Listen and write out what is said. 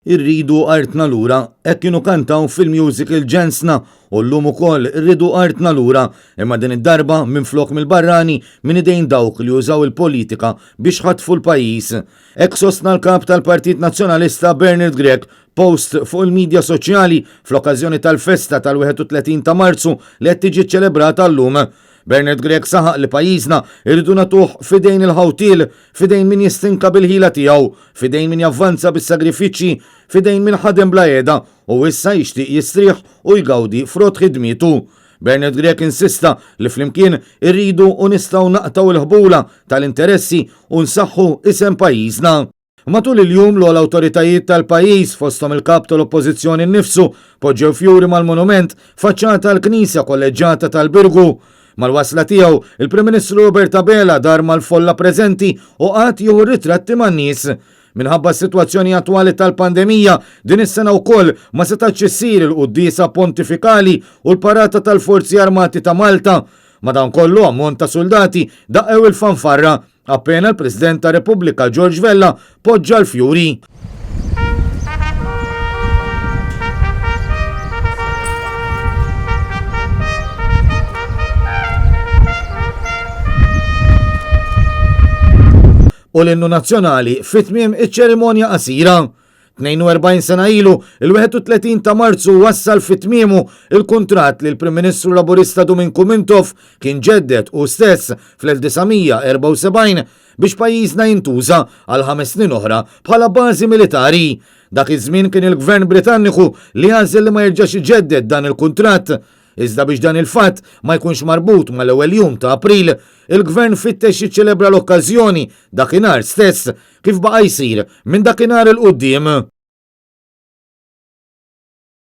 Irridu artna lura, hekk kienu kantaw fil-musical ġensna u llum ukoll irridu artna lura, imma din id-darba minflok mill-barrani minn idejn dawk li jużaw il-politika biex ħatfu l-pajjiż. Hekk sostna l-kap tal-Partit Nazzjonalista Bernard Grech post fuq il-medja soċjali fl-okkażjoni tal-festa tal-31 ta' Marzu li qed tiġi ċċelebrata llum. Bernard Grech saħaq li pajjiżna irridu natuh fidejn il-ħawtil, fidejn min jistinka bil-ħila tiegħu, fidejn min javvanza bis-sagrifiċċji, fidejn min ħadem bla qiegħda u issa jixtieq jistrieħ u jgawdi frott ħidmietu. Bernard Grech insista li flimkien irridu u nistgħu naqtaw il-ħbula tal-interessi u nsaħħu isem pajjiżna. Matul il-jum l-awtoritajiet tal-pajjiż fosthom il-kap tal-oppożizzjoni nnifsu poġġew fjuri mal-monument faċċata l-Knisja Kolleġġjata tal-Birgu. Mal-wasla tiegħu il-Prim Ministru Robert Abela dar mal-folla preżenti u qatt jieħu ritratti man-nies. Minħabba s-sitwazzjoni attwali tal-pandemija din is-sena wkoll ma setax issir il-quddiesa pontifikali u l-parata tal-Forzi Armati ta' Malta. Madankollu ammont ta' soldati daqgħu il-fanfarra appena l-President ta' Repubblika George Vella poġġa l-fjuri. U l-innu nazzjonali fit-tmiem iċ-ċerimonja qasira. 42 sena ilu, il-31 ta' Marzu wassal fit-tmiemu il-kuntratt li l-Prim Ministru Laburista Dominiku Mintov kien ġeddet u stess fl-1974 biex pajjiżna jintuża għal 5 snin oħra bħala bażi militari. Dak iż-żmien kien il-Gvern Britanniku li għażel li ma jerġax iġedded dan il-kuntratt. Iżda biex dan il-fatt ma jkunx marbut mal-ewwel jum ta' April, il-Gvern fittex jiċċelebra l-okkażjoni dakinhar stess kif baqa' jsir minn dakinhar il-qudiem.